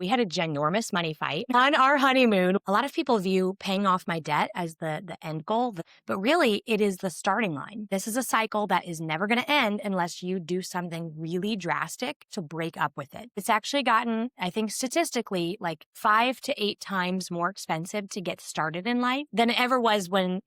We had a ginormous money fight on our honeymoon. A lot of people view paying off my debt as the end goal, but really it is the starting line. This is a cycle that is never going to end unless you do something really drastic to break up with it. It's actually gotten, I think statistically, like 5 to 8 times more expensive to get started in life than it ever was when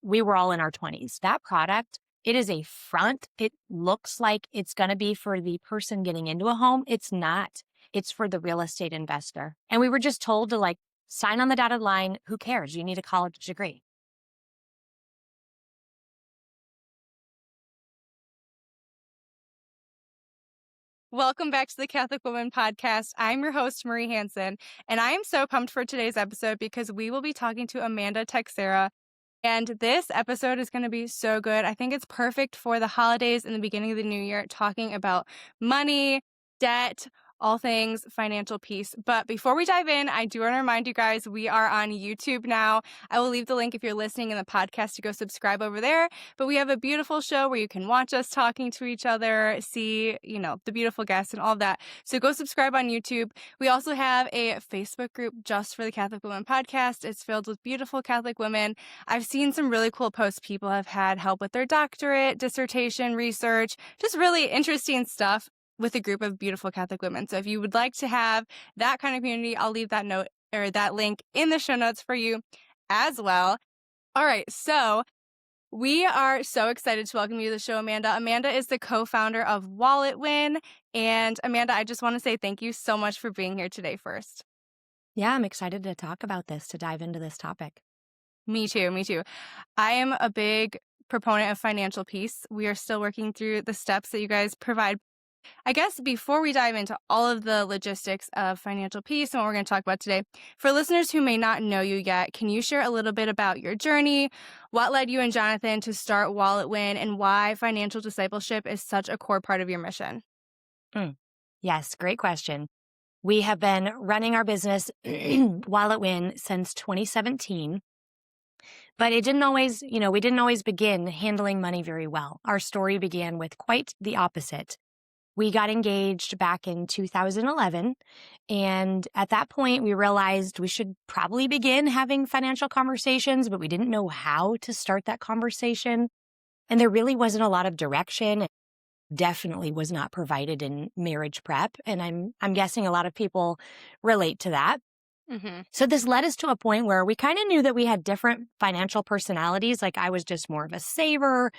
we were all in our 20s. That product, it is a front. It looks like it's going to be for the person getting into a home. It's not. It's for the real estate investor. And we were just told to sign on the dotted line. Who cares? You need a college degree. Welcome back to the Catholic Woman Podcast. I'm your host, Marie Hanson, and I am so pumped for today's episode because we will be talking to Amanda Texera. And this episode is going to be so good. I think it's perfect for the holidays and the beginning of the new year, talking about money, debt, all things financial peace. But before we dive in, I do want to remind you guys, we are on YouTube now. I will leave the link if you're listening in the podcast to go subscribe over there. But we have a beautiful show where you can watch us talking to each other, see, the beautiful guests and all of that. So go subscribe on YouTube. We also have a Facebook group just for the Catholic Women Podcast. It's filled with beautiful Catholic women. I've seen some really cool posts. People have had help with their doctorate, dissertation, research, just really interesting stuff with a group of beautiful Catholic women. So if you would like to have that kind of community, I'll leave that note or that link in the show notes for you as well. All right, so we are so excited to welcome you to the show, Amanda. Amanda is the co-founder of WalletWin. And Amanda, I just want to say thank you so much for being here today first. Yeah, I'm excited to talk about this, to dive into this topic. Me too. I am a big proponent of financial peace. We are still working through the steps that you guys provide. I guess before we dive into all of the logistics of financial peace and what we're going to talk about today, for listeners who may not know you yet, can you share a little bit about your journey, what led you and Jonathan to start WalletWin, and why financial discipleship is such a core part of your mission? Yes, great question. We have been running our business WalletWin since 2017. But it didn't always, we didn't always begin handling money very well. Our story began with quite the opposite. We got engaged back in 2011. And at that point, we realized we should probably begin having financial conversations, but we didn't know how to start that conversation. And there really wasn't a lot of direction. It definitely was not provided in marriage prep. And I'm guessing a lot of people relate to that. Mm-hmm. So this led us to a point where we kind of knew that we had different financial personalities. Like I was just more of a saver.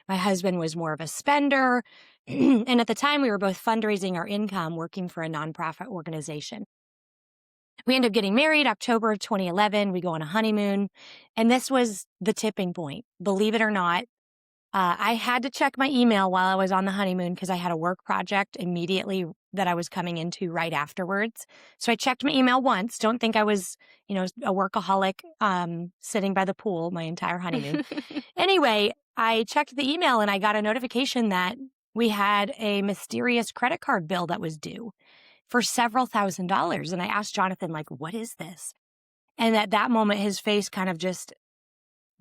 My husband was more of a spender. And at the time, we were both fundraising our income, working for a nonprofit organization. We ended up getting married October of 2011. We go on a honeymoon. And this was the tipping point. Believe it or not, I had to check my email while I was on the honeymoon because I had a work project immediately that I was coming into right afterwards. So I checked my email once. Don't think I was, a workaholic sitting by the pool my entire honeymoon. Anyway, I checked the email and I got a notification that we had a mysterious credit card bill that was due for several $1,000s. And I asked Jonathan, what is this? And at that moment, his face kind of just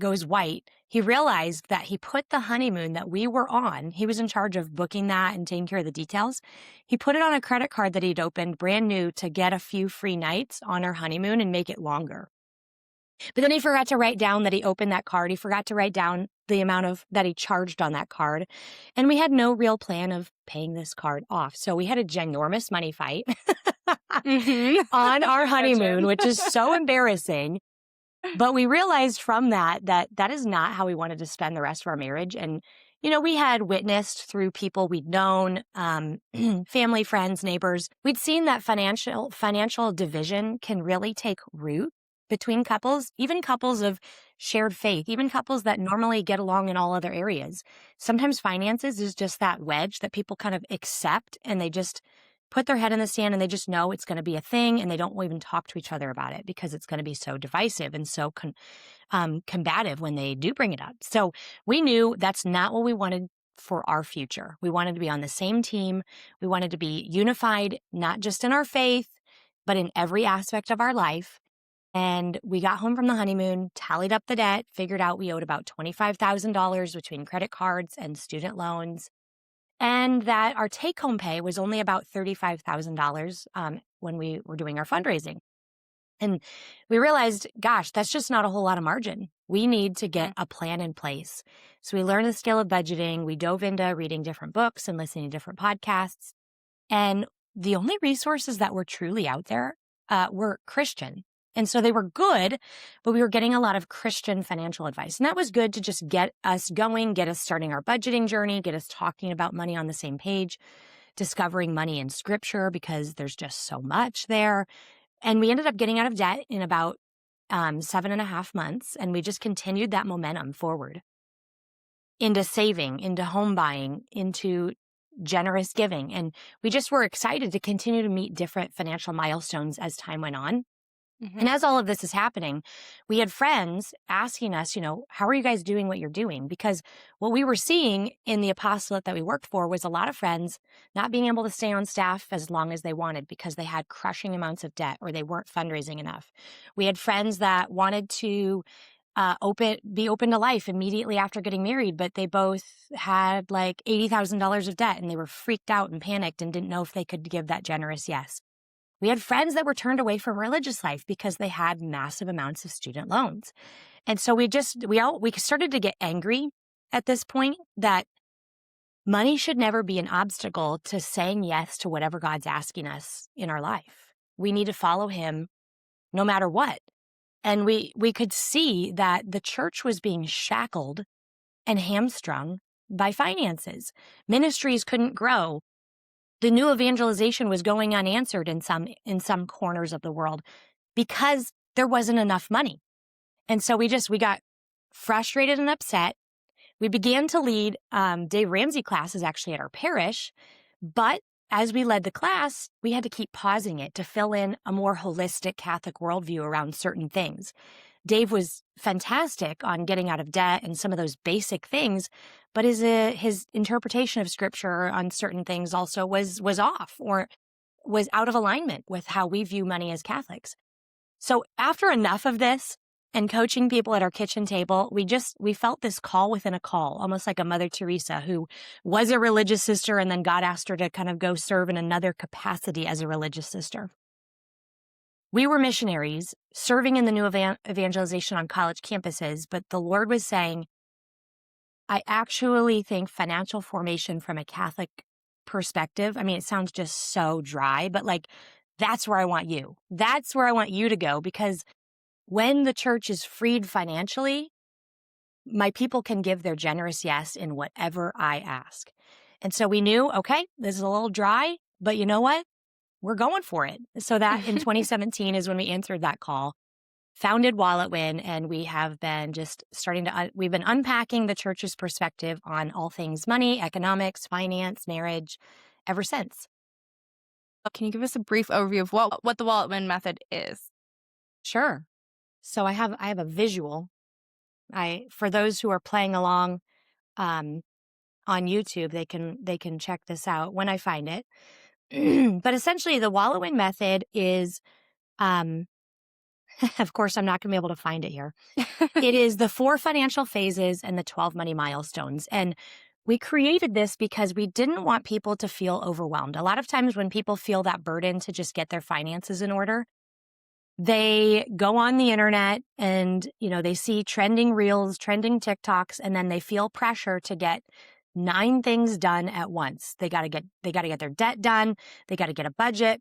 goes white. He realized that he put the honeymoon that we were on, he was in charge of booking that and taking care of the details. He put it on a credit card that he'd opened brand new to get a few free nights on our honeymoon and make it longer. But then he forgot to write down that he opened that card. He forgot to write down the amount that he charged on that card. And we had no real plan of paying this card off. So we had a ginormous money fight on our honeymoon, which is so embarrassing. But we realized from that is not how we wanted to spend the rest of our marriage. And, we had witnessed through people we'd known, family, friends, neighbors. We'd seen that financial division can really take root between couples, even couples of shared faith, even couples that normally get along in all other areas. Sometimes finances is just that wedge that people kind of accept and they just put their head in the sand and they just know it's going to be a thing and they don't even talk to each other about it because it's going to be so divisive and so combative when they do bring it up. So we knew that's not what we wanted for our future. We wanted to be on the same team. We wanted to be unified, not just in our faith, but in every aspect of our life. And we got home from the honeymoon, tallied up the debt, figured out we owed about $25,000 between credit cards and student loans. and that our take-home pay was only about $35,000 when we were doing our fundraising. And we realized, gosh, that's just not a whole lot of margin. We need to get a plan in place. So we learned the skill of budgeting. We dove into reading different books and listening to different podcasts. And the only resources that were truly out there were Christian. And so they were good, but we were getting a lot of Christian financial advice. And that was good to just get us going, get us starting our budgeting journey, get us talking about money on the same page, discovering money in scripture because there's just so much there. And we ended up getting out of debt in about 7.5 months. And we just continued that momentum forward into saving, into home buying, into generous giving. And we just were excited to continue to meet different financial milestones as time went on. And as all of this is happening, we had friends asking us, how are you guys doing what you're doing? Because what we were seeing in the apostolate that we worked for was a lot of friends not being able to stay on staff as long as they wanted because they had crushing amounts of debt or they weren't fundraising enough. We had friends that wanted to be open to life immediately after getting married, but they both had like $80,000 of debt and they were freaked out and panicked and didn't know if they could give that generous yes. We had friends that were turned away from religious life because they had massive amounts of student loans. And so we started to get angry at this point that money should never be an obstacle to saying yes to whatever God's asking us in our life. We need to follow him no matter what. And we could see that the church was being shackled and hamstrung by finances. Ministries couldn't grow. The new evangelization was going unanswered in some corners of the world because there wasn't enough money. And so we got frustrated and upset. We began to lead Dave Ramsey classes actually at our parish, but as we led the class, we had to keep pausing it to fill in a more holistic Catholic worldview around certain things. Dave was fantastic on getting out of debt and some of those basic things, but his interpretation of scripture on certain things also was off or was out of alignment with how we view money as Catholics. So after enough of this and coaching people at our kitchen table, we felt this call within a call, almost like a Mother Teresa who was a religious sister and then God asked her to kind of go serve in another capacity as a religious sister. We were missionaries serving in the new evangelization on college campuses, but the Lord was saying, I actually think financial formation from a Catholic perspective, I mean, it sounds just so dry, but that's where I want you. That's where I want you to go, because when the church is freed financially, my people can give their generous yes in whatever I ask. And so we knew, okay, this is a little dry, but you know what? We're going for it. So that in 2017 is when we answered that call, founded Wallet Win, and we have been just we've been unpacking the church's perspective on all things money, economics, finance, marriage ever since. Can you give us a brief overview of what the Wallet Win method is? Sure. So I have a visual. For those who are playing along on YouTube, they can check this out when I find it. But essentially, the Wallet Win method is, of course, I'm not going to be able to find it here. It is the 4 financial phases and the 12 money milestones. And we created this because we didn't want people to feel overwhelmed. A lot of times when people feel that burden to just get their finances in order, they go on the internet and, they see trending reels, trending TikToks, and then they feel pressure to get 9 things done at once. They got to get their debt done. They got to get a budget.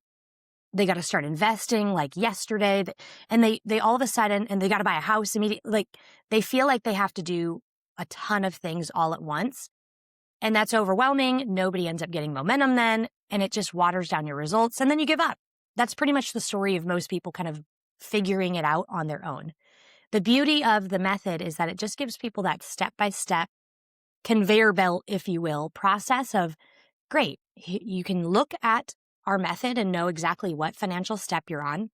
They got to start investing like yesterday. And they all of a sudden, and they got to buy a house immediately. They feel like they have to do a ton of things all at once. And that's overwhelming. Nobody ends up getting momentum then, and it just waters down your results. And then you give up. That's pretty much the story of most people kind of figuring it out on their own. The beauty of the method is that it just gives people that step-by-step conveyor belt, if you will, process of, great, you can look at our method and know exactly what financial step you're on.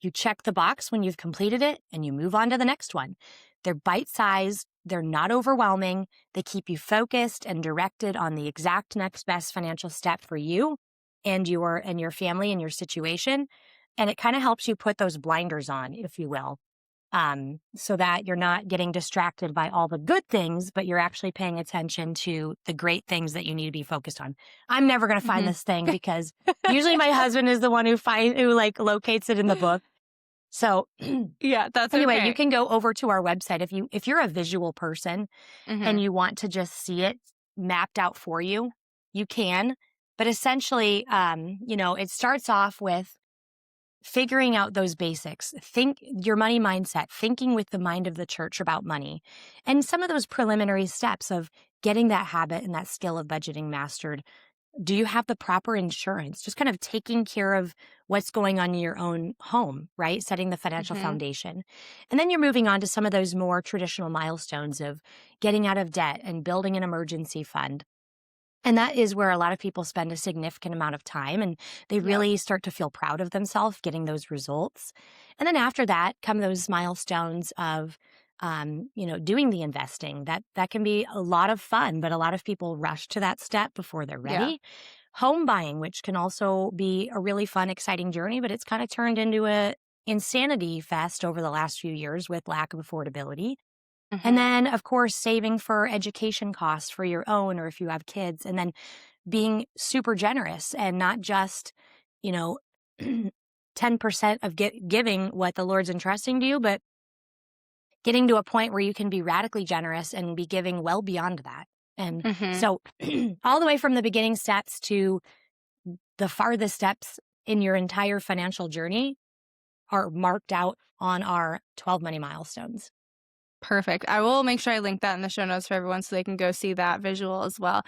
You check the box when you've completed it and you move on to the next one. They're bite-sized, they're not overwhelming, they keep you focused and directed on the exact next best financial step for you and your family and your situation. And it kind of helps you put those blinders on, if you will. so that you're not getting distracted by all the good things, but you're actually paying attention to the great things that you need to be focused on. I'm never going to find Mhm. this thing because usually my husband is the one who like locates it in the book. So Yeah, that's anyway, you okay. can go over to our website if you're a visual person and Mhm. you want to just see it mapped out for you, you can. But essentially, it starts off with figuring out those basics, think your money mindset, thinking with the mind of the church about money, and some of those preliminary steps of getting that habit and that skill of budgeting mastered. Do you have the proper insurance? Just kind of taking care of what's going on in your own home, right? Setting the financial Mhm. foundation. And then you're moving on to some of those more traditional milestones of getting out of debt and building an emergency fund. And that is where a lot of people spend a significant amount of time and they Yep. really start to feel proud of themselves getting those results. And then after that come those milestones of doing the investing. That can be a lot of fun, but a lot of people rush to that step before they're Yeah. ready. Home buying, which can also be a really fun, exciting journey, but it's kind of turned into a insanity fest over the last few years with lack of affordability. And Mhm. then, of course, saving for education costs for your own or if you have kids, and then being super generous and not just, you know, 10% of giving what the Lord's entrusting to you, but getting to a point where you can be radically generous and be giving well beyond that. And Mhm. so, all the way from the beginning steps to the farthest steps in your entire financial journey are marked out on our 12 money milestones. Perfect. I will make sure I link that in the show notes for everyone so they can go see that visual as well.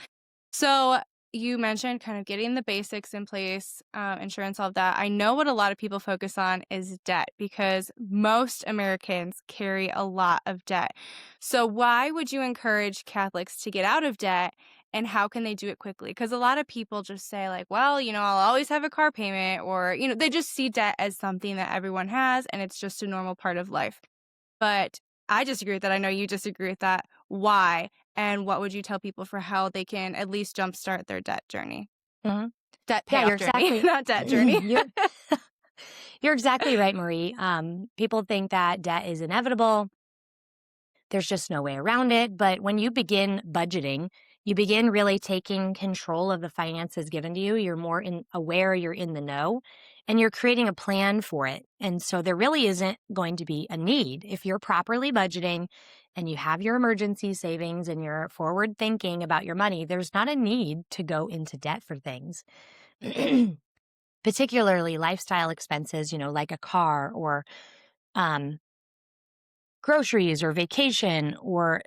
So you mentioned kind of getting the basics in place, insurance, all of that. I know what a lot of people focus on is debt because most Americans carry a lot of debt. So why would you encourage Catholics to get out of debt and how can they do it quickly? Because a lot of people just say like, well, I'll always have a car payment or, they just see debt as something that everyone has and it's just a normal part of life. But I disagree with that. I know you disagree with that. Why? And what would you tell people for how they can at least jumpstart their debt journey? Mhm. Debt Yeah, you're payoff journey, exactly not debt journey. you're exactly right, Marie. People think that debt is inevitable. There's just no way around it. But when you begin budgeting, you begin really taking control of the finances given to you. You're more aware, you're in the know, and you're creating a plan for it. And so there really isn't going to be a need. If you're properly budgeting and you have your emergency savings and you're forward thinking about your money, there's not a need to go into debt for things. Particularly lifestyle expenses, like a car or um, groceries or vacation or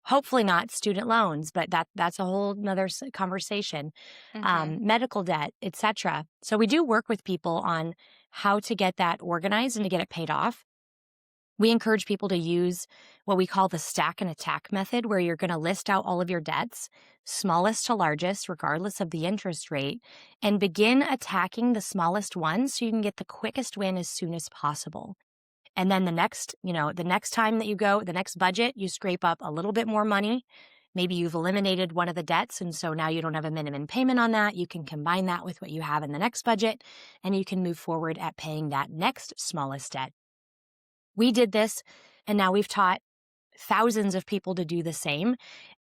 hopefully not student loans, but that's a whole nother conversation. Mhm. Medical debt, etc. So we do work with people on how to get that organized and to get it paid off. We encourage people to use what we call the stack and attack method, where you're going to list out all of your debts, smallest to largest, regardless of the interest rate, and begin attacking the smallest ones so you can get the quickest win as soon as possible. And then the next time that you go, the next budget, you scrape up a little bit more money. Maybe you've eliminated one of the debts, and so now you don't have a minimum payment on that. You can combine that with what you have in the next budget, and you can move forward at paying that next smallest debt. We did this, and now we've taught thousands of people to do the same.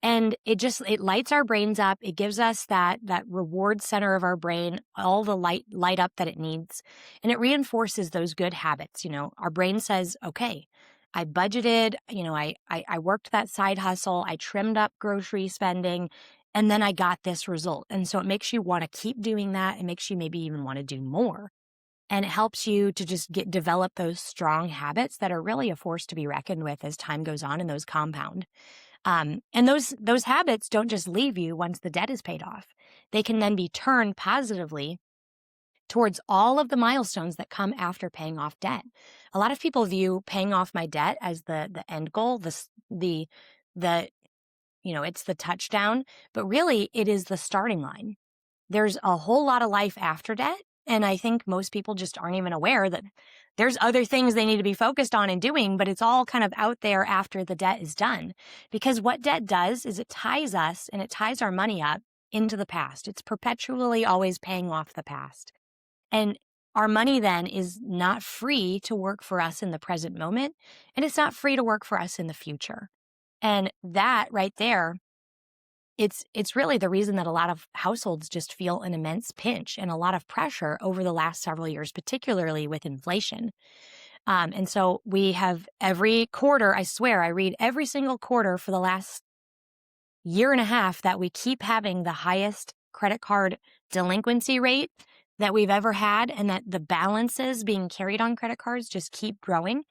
And it lights our brains up. It gives us that reward center of our brain, all the light up that it needs. And it reinforces those good habits. Our brain says, okay, I budgeted, I worked that side hustle, I trimmed up grocery spending, and then I got this result. And so it makes you want to keep doing that. It makes you maybe even want to do more. And it helps you to just develop those strong habits that are really a force to be reckoned with as time goes on and those compound. And those habits don't just leave you once the debt is paid off. They can then be turned positively towards all of the milestones that come after paying off debt. A lot of people view paying off my debt as the end goal, the it's the touchdown, but really it is the starting line. There's a whole lot of life after debt. And I think most people just aren't even aware that there's other things they need to be focused on and doing, but it's all kind of out there after the debt is done. Because what debt does is it ties us and it ties our money up into the past. It's perpetually always paying off the past. And our money then is not free to work for us in the present moment, and it's not free to work for us in the future. And that right there, it's really the reason that a lot of households just feel an immense pinch and a lot of pressure over the last several years, particularly with inflation. And so we have every quarter, I swear, I read every single quarter for the last year and a half that we keep having the highest credit card delinquency rate that we've ever had, and that the balances being carried on credit cards just keep growing.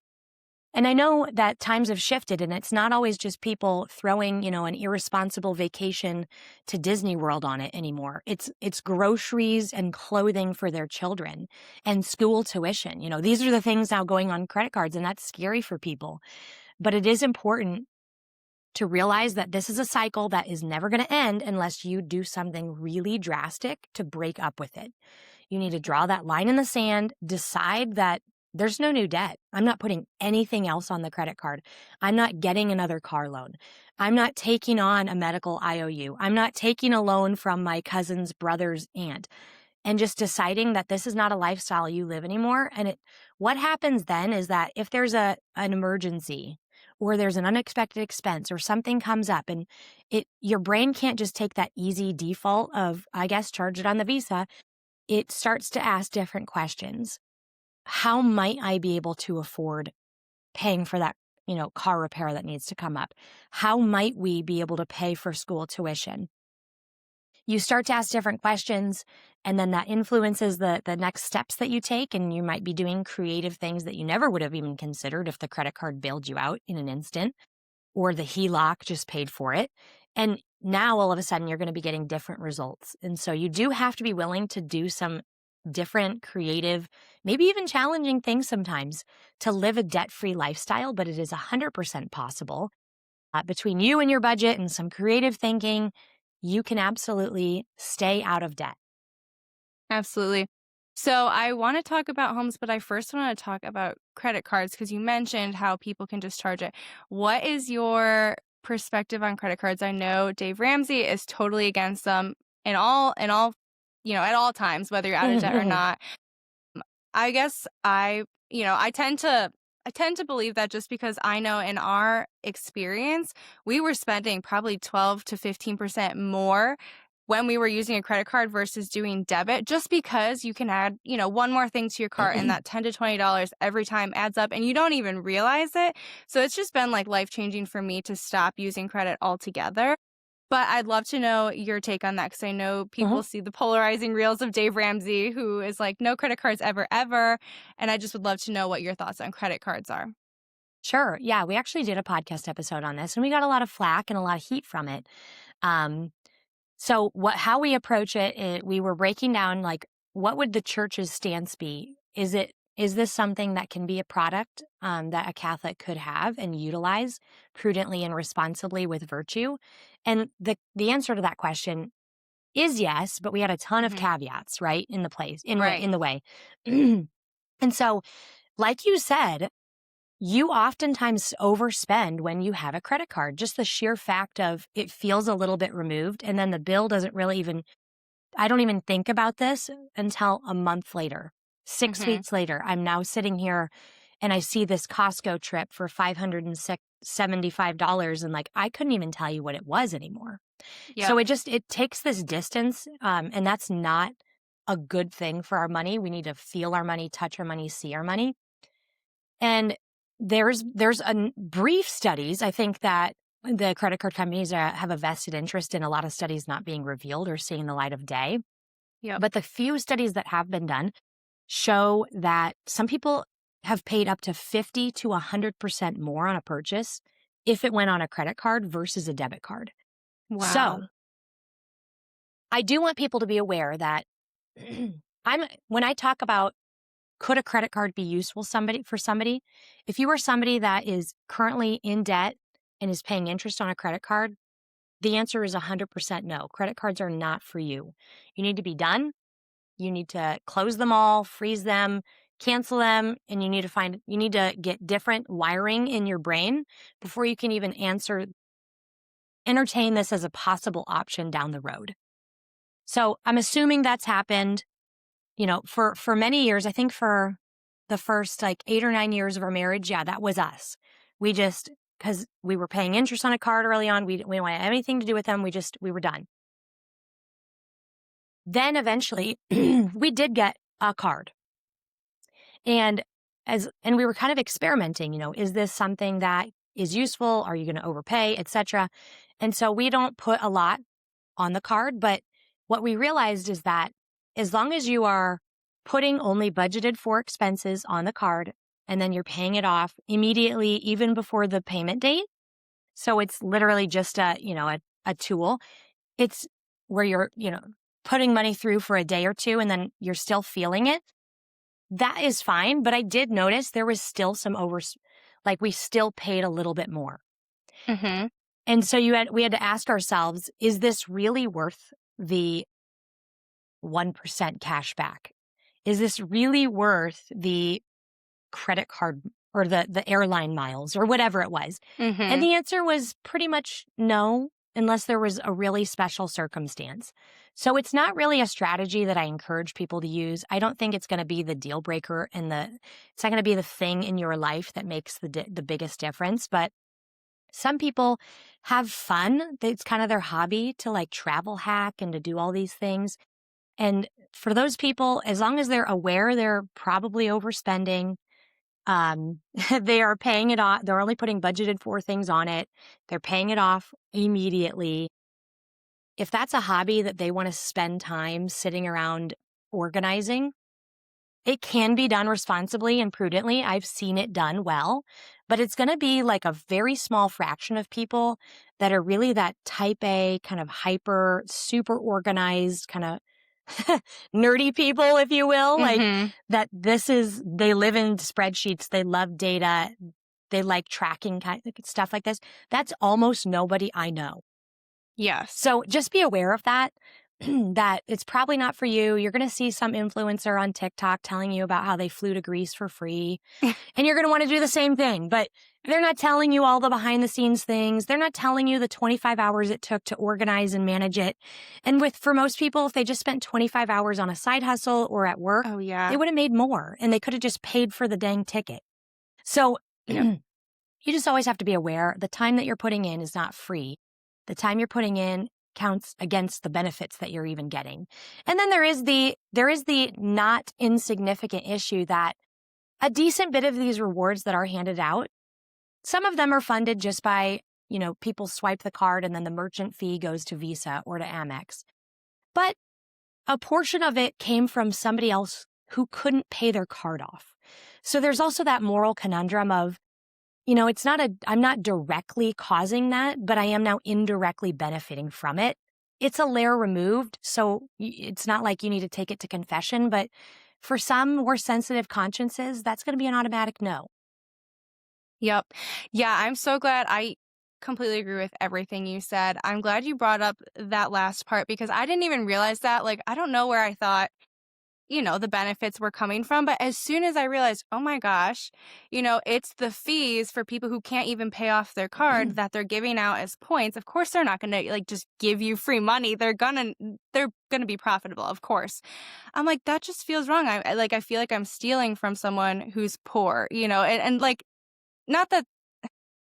And I know that times have shifted, and it's not always just people throwing, an irresponsible vacation to Disney World on it anymore. It's groceries and clothing for their children and school tuition. These are the things now going on credit cards, and that's scary for people. But it is important to realize that this is a cycle that is never going to end unless you do something really drastic to break up with it. You need to draw that line in the sand, decide that there's no new debt. I'm not putting anything else on the credit card. I'm not getting another car loan. I'm not taking on a medical IOU. I'm not taking a loan from my cousin's brother's aunt, and just deciding that this is not a lifestyle you live anymore. And what happens then is that if there's an emergency or there's an unexpected expense or something comes up, and your brain can't just take that easy default of, I guess, charge it on the Visa. It starts to ask different questions. How might I be able to afford paying for that, car repair that needs to come up? How might we be able to pay for school tuition? You start to ask different questions, and then that influences the next steps that you take, and you might be doing creative things that you never would have even considered if the credit card bailed you out in an instant, or the HELOC just paid for it. And now all of a sudden you're going to be getting different results. And so you do have to be willing to do some different, creative, maybe even challenging things sometimes to live a debt-free lifestyle, but it is 100% possible. Between you and your budget and some creative thinking, you can absolutely stay out of debt. Absolutely. So I want to talk about homes, but I first want to talk about credit cards because you mentioned how people can just charge it. What is your perspective on credit cards? I know Dave Ramsey is totally against them at all, at all times, whether you're out of debt or not. I guess I tend to believe that just because I know in our experience, we were spending probably 12 to 15% more when we were using a credit card versus doing debit, just because you can add, one more thing to your cart and that $10 to $20 every time adds up and you don't even realize it. So it's just been like life-changing for me to stop using credit altogether. But I'd love to know your take on that because I know people see the polarizing reels of Dave Ramsey, who is like, no credit cards ever, ever. And I just would love to know what your thoughts on credit cards are. Sure. Yeah, we actually did a podcast episode on this, and we got a lot of flack and a lot of heat from it. So how we approach it, we were breaking down, like, what would the church's stance be? Is this something that can be a product that a Catholic could have and utilize prudently and responsibly with virtue? And the answer to that question is yes, but we had a ton of caveats, right, in the way. And so, like you said, you oftentimes overspend when you have a credit card. Just the sheer fact of it feels a little bit removed, and then the bill doesn't really I don't even think about this until a month later. 6 weeks later, I'm now sitting here and I see this Costco trip for $575, and I couldn't even tell you what it was anymore. Yep. So it takes this distance, and that's not a good thing for our money. We need to feel our money, touch our money, see our money. And there's brief studies. I think that the credit card companies have a vested interest in a lot of studies not being revealed or seeing the light of day. Yep. But the few studies that have been done show that some people have paid up to 50 to 100% more on a purchase if it went on a credit card versus a debit card. Wow. So I do want people to be aware that when I talk about could a credit card be useful for somebody, if you are somebody that is currently in debt and is paying interest on a credit card, the answer is 100% no. Credit cards are not for you. You need to be done. You need to close them all, freeze them, cancel them, and you need to get different wiring in your brain before you can even entertain this as a possible option down the road. So I'm assuming that's happened. for many years, I think for the first like 8 or 9 years of our marriage, yeah, that was us. We just, because we were paying interest on a card early on, we didn't want anything to do with them. We were done. Then eventually we did get a card. And we were kind of experimenting, is this something that is useful? Are you going to overpay, etc.? And so we don't put a lot on the card, but what we realized is that as long as you are putting only budgeted for expenses on the card and then you're paying it off immediately, even before the payment date. So it's literally just a tool. It's where you're, putting money through for a day or two and then you're still feeling it. That is fine. But I did notice there was still some we still paid a little bit more. Mm-hmm. And so we had to ask ourselves, is this really worth the 1% cash back? Is this really worth the credit card or the airline miles or whatever it was? Mm-hmm. And the answer was pretty much no, unless there was a really special circumstance. So it's not really a strategy that I encourage people to use. I don't think it's going to be the deal breaker it's not going to be the thing in your life that makes the biggest difference. But some people have fun. It's kind of their hobby to like travel hack and to do all these things. And for those people, as long as they're aware they're probably overspending, they are paying it off. They're only putting budgeted for things on it. They're paying it off immediately. If that's a hobby that they want to spend time sitting around organizing, it can be done responsibly and prudently. I've seen it done well, but it's going to be like a very small fraction of people that are really that type A, kind of hyper, super organized, kind of nerdy people, if you will, Mm-hmm. like they live in spreadsheets. They love data. They like tracking kind of stuff like this. That's almost nobody I know. Yes. So just be aware of that, that it's probably not for you. You're going to see some influencer on TikTok telling you about how they flew to Greece for free, and you're going to want to do the same thing. But they're not telling you all the behind the scenes things. They're not telling you the 25 hours it took to organize and manage it. And for most people, if they just spent 25 hours on a side hustle or at work, Oh, yeah. they would have made more and they could have just paid for the dang ticket. So you just always have to be aware the time that you're putting in is not free. The time you're putting in counts against the benefits that you're even getting. And then there is the not insignificant issue that a decent bit of these rewards that are handed out, some of them are funded just by, people swipe the card and then the merchant fee goes to Visa or to Amex. But a portion of it came from somebody else who couldn't pay their card off. So there's also that moral conundrum of, I'm not directly causing that, but I am now indirectly benefiting from it. It's a layer removed, so it's not like you need to take it to confession, but for some more sensitive consciences, that's going to be an automatic no. Yep. Yeah, I'm so glad. I completely agree with everything you said. I'm glad you brought up that last part because I didn't even realize that. Like, I don't know where I thought, the benefits were coming from. But as soon as I realized, oh my gosh, it's the fees for people who can't even pay off their card that they're giving out as points. Of course, they're not going to like just give you free money. They're gonna be profitable, of course. I'm like, that just feels wrong. I feel like I'm stealing from someone who's poor, and like, not that,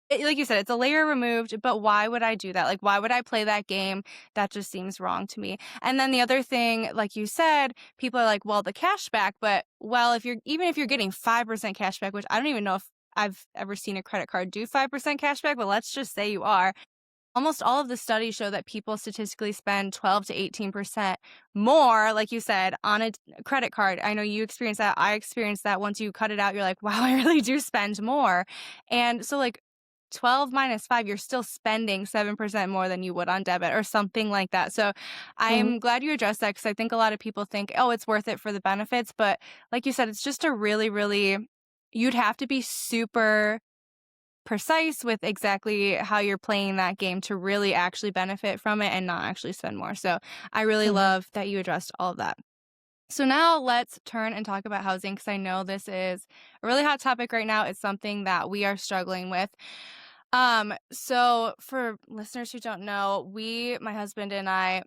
like you said, it's a layer removed, but why would I do that? Like, why would I play that game? That just seems wrong to me. And then the other thing, like you said, people are like, well, the cash back, but even if you're getting 5% cash back, which I don't even know if I've ever seen a credit card do 5% cash back, but let's just say you are. Almost all of the studies show that people statistically spend 12 to 18% more, like you said, on a credit card. I know you experienced that. I experienced that. Once you cut it out, you're like, wow, I really do spend more. And so like 12 minus 5, you're still spending 7% more than you would on debit or something like that. So I'm glad you addressed that because I think a lot of people think, oh, it's worth it for the benefits. But like you said, it's just a really, really, you'd have to be super precise with exactly how you're playing that game to really actually benefit from it and not actually spend more. So I really love that you addressed all of that. So now let's turn and talk about housing because I know this is a really hot topic right now. It's something that we are struggling with. So for listeners who don't know, my husband and I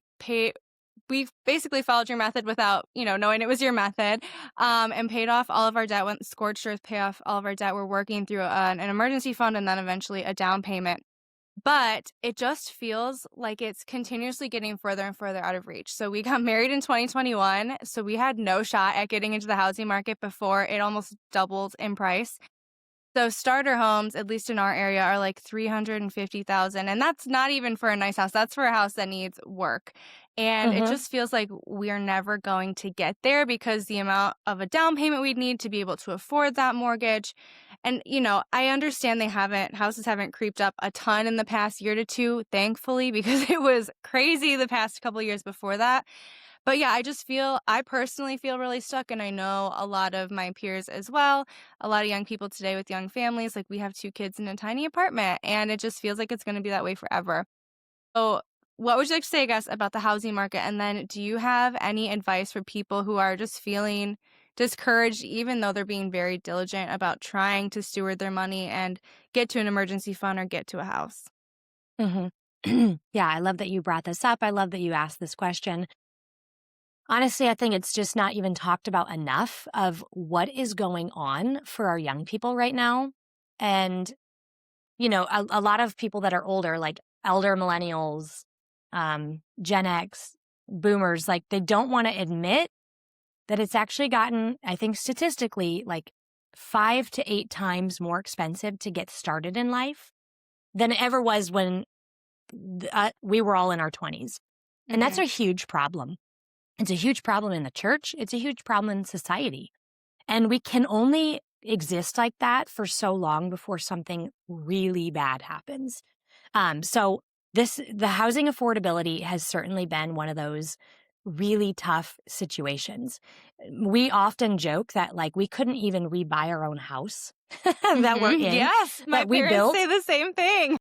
we basically followed your method without, knowing it was your method, and paid off all of our debt, went scorched earth, pay off all of our debt. We're working through an emergency fund and then eventually a down payment. But it just feels like it's continuously getting further and further out of reach. So we got married in 2021. So we had no shot at getting into the housing market before it almost doubled in price. So starter homes, at least in our area, are like 350,000, and that's not even for a nice house. That's for a house that needs work. And it Mm-hmm. just feels like we're never going to get there because the amount of a down payment we'd need to be able to afford that mortgage. And I understand houses haven't creeped up a ton in the past year to two, thankfully, because it was crazy the past couple of years before that. But yeah, I personally feel really stuck, and I know a lot of my peers as well. A lot of young people today with young families, like we have 2 kids in a tiny apartment, and it just feels like it's going to be that way forever. So, what would you like to say, I guess, about the housing market? And then do you have any advice for people who are just feeling discouraged, even though they're being very diligent about trying to steward their money and get to an emergency fund or get to a house? Mm-hmm. Yeah, I love that you brought this up. I love that you asked this question. Honestly, I think it's just not even talked about enough of what is going on for our young people right now. And, a lot of people that are older, like elder millennials, Gen X, boomers, like they don't want to admit that it's actually gotten, I think statistically, like 5 to 8 times more expensive to get started in life than it ever was when we were all in our 20s. And that's Mm-hmm. a huge problem. It's a huge problem in the church. It's a huge problem in society. And we can only exist like that for so long before something really bad happens. So the housing affordability has certainly been one of those really tough situations. We often joke that like we couldn't even rebuy our own house that we're in, Yes, my that we parents built. say the same thing.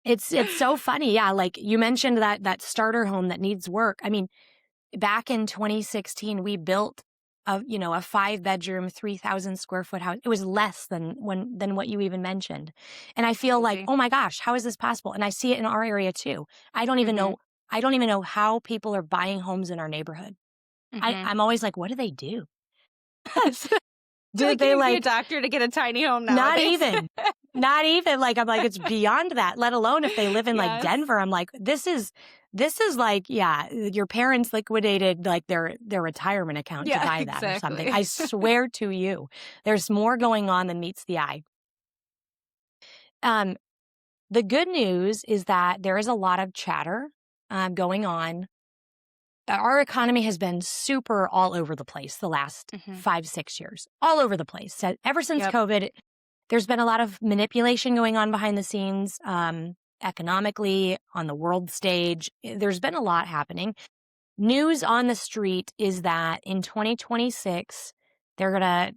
It's so funny. Yeah, like you mentioned that starter home that needs work. I mean, back in 2016, we built a 5-bedroom, 3,000 square foot house. It was less than what you even mentioned. And I feel like, Crazy. oh my gosh, how is this possible? And I see it in our area too. I don't even Mhm. know. I don't even know how people are buying homes in our neighborhood. Mhm. I'm always like, what do they do? Yes. I feel Do like you they need to be a like doctor to get a tiny home not nowadays. even? Not even like I'm like it's beyond that, let alone if they live in like Yes. Denver. I'm like this is like, yeah, your parents liquidated like their retirement account to Yeah, buy that or something. exactly. I swear to you. There's more going on than meets the eye. Um the good news is that there is a lot of chatter going on. Our economy has been super all over the place the last Mhm. 5-6 years. All over the place. So ever since Yep. COVID, there's been a lot of manipulation going on behind the scenes, economically, on the world stage. There's been a lot happening. News on the street is that in 2026, they're going to,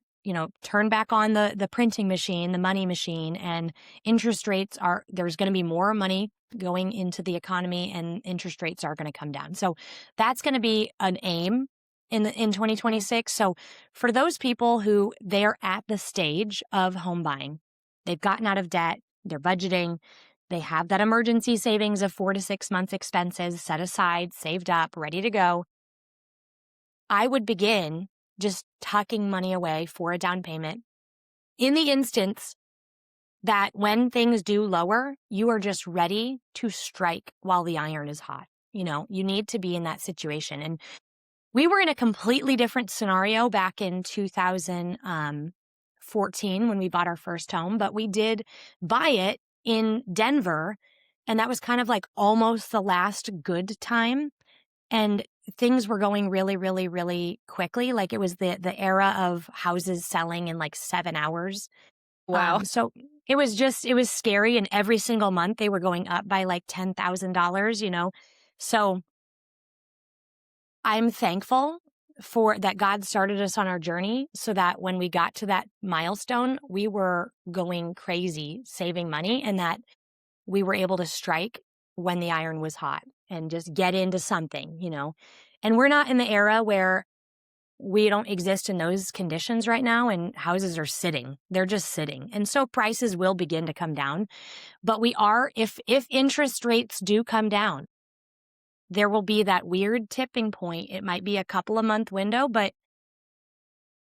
turn back on the printing machine, the money machine, and there's going to be more money going into the economy and interest rates are going to come down. So that's going to be an aim in Mhm. 2026. So for those people who they're at the stage of home buying, they've gotten out of debt, they're budgeting, they have that emergency savings of 4 to 6 months expenses set aside, saved up, ready to go. I would begin just tucking money away for a down payment in the instance that when things do lower, you are just ready to strike while the iron is hot. You need to be in that situation. And we were in a completely different scenario back in 2014 when we bought our first home, but we did buy it in Denver. And that was kind of like almost the last good time. And things were going really, really, really quickly. Like it was the era of houses selling in like 7 hours. Wow. So it was scary. And every single month they were going up by like $10,000. So I'm thankful for that God started us on our journey so that when we got to that milestone, we were going crazy saving money and that we were able to strike when the iron was hot and just get into something. And we're not in the era where we don't exist in those conditions right now and houses are sitting. They're just sitting. And so prices will begin to come down. But we are, if interest rates do come down, there will be that weird tipping point. It might be a couple of month window, but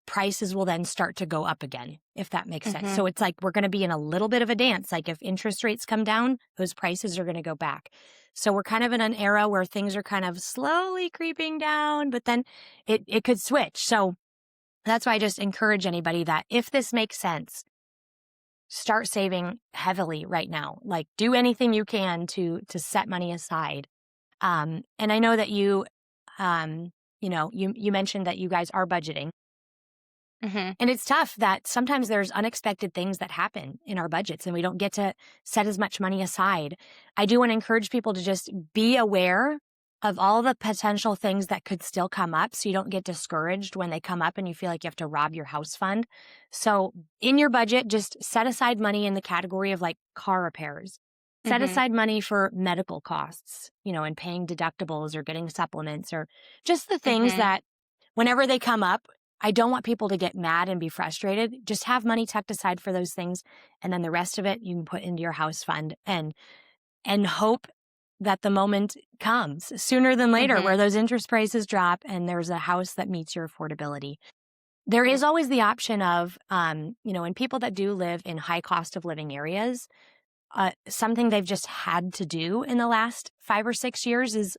prices will then start to go up again, if that makes sense. So it's like we're going to be in a little bit of a dance. Like if interest rates come down, those prices are going to go back. So we're kind of in an era where things are kind of slowly creeping down, but then it could switch. So that's why I just encourage anybody that if this makes sense, start saving heavily right now. Like do anything you can to set money aside. And I know that you mentioned that you guys are budgeting. And it's tough that sometimes there's unexpected things that happen in our budgets and we don't get to set as much money aside. I do want to encourage people to just be aware of all the potential things that could still come up so you don't get discouraged when they come up and you feel like you have to rob your house fund. So in your budget, just set aside money in the category of like car repairs. Set aside money for medical costs, and paying deductibles or getting supplements or just the things that whenever they come up, I don't want people to get mad and be frustrated. Just have money tucked aside for those things. And then the rest of it you can put into your house fund and hope that the moment comes sooner than later where those interest prices drop and there's a house that meets your affordability. There is always the option of, and people that do live in high cost of living areas, something they've just had to do in the last 5 or 6 years is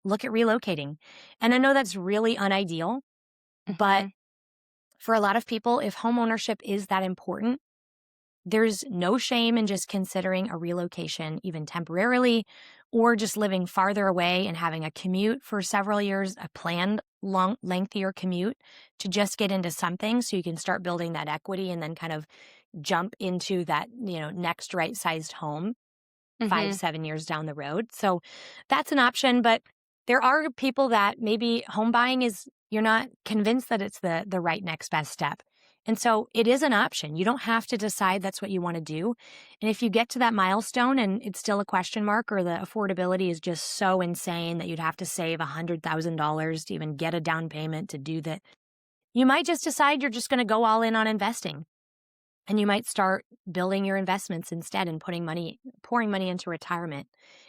look at relocating. And I know that's really unideal, but for a lot of people, if homeownership is that important, there's no shame in just considering a relocation, even temporarily, or just living farther away and having a commute for several years, a planned lengthier commute to just get into something so you can start building that equity and then kind of jump into that, next right-sized home 5-7 years down the road. So that's an option, but there are people that maybe home buying you're not convinced that it's the right next best step. And so it is an option. You don't have to decide that's what you want to do. And if you get to that milestone and it's still a question mark or the affordability is just so insane that you'd have to save $100,000 to even get a down payment to do that, you might just decide you're just going to go all in on investing. And you might start building your investments instead and pouring money into retirement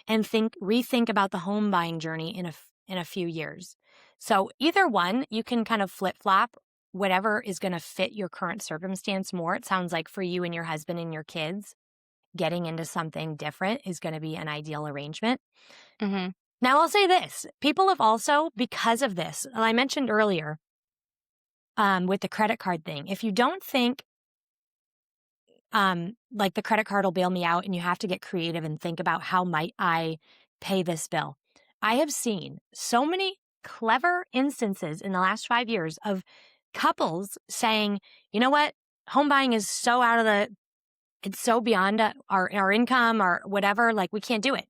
and rethink about the home buying journey in a few years. So either one, you can kind of flip-flop whatever is going to fit your current circumstance more. It sounds like for you and your husband and your kids, getting into something different is going to be an ideal arrangement. Now, I'll say this. People have also, because of this, and I mentioned earlier with the credit card thing, if you don't think like the credit card will bail me out and you have to get creative and think about how might I pay this bill. I have seen so many clever instances in the last 5 years of couples saying, you know what, home buying is so it's so beyond our income or whatever, like we can't do it.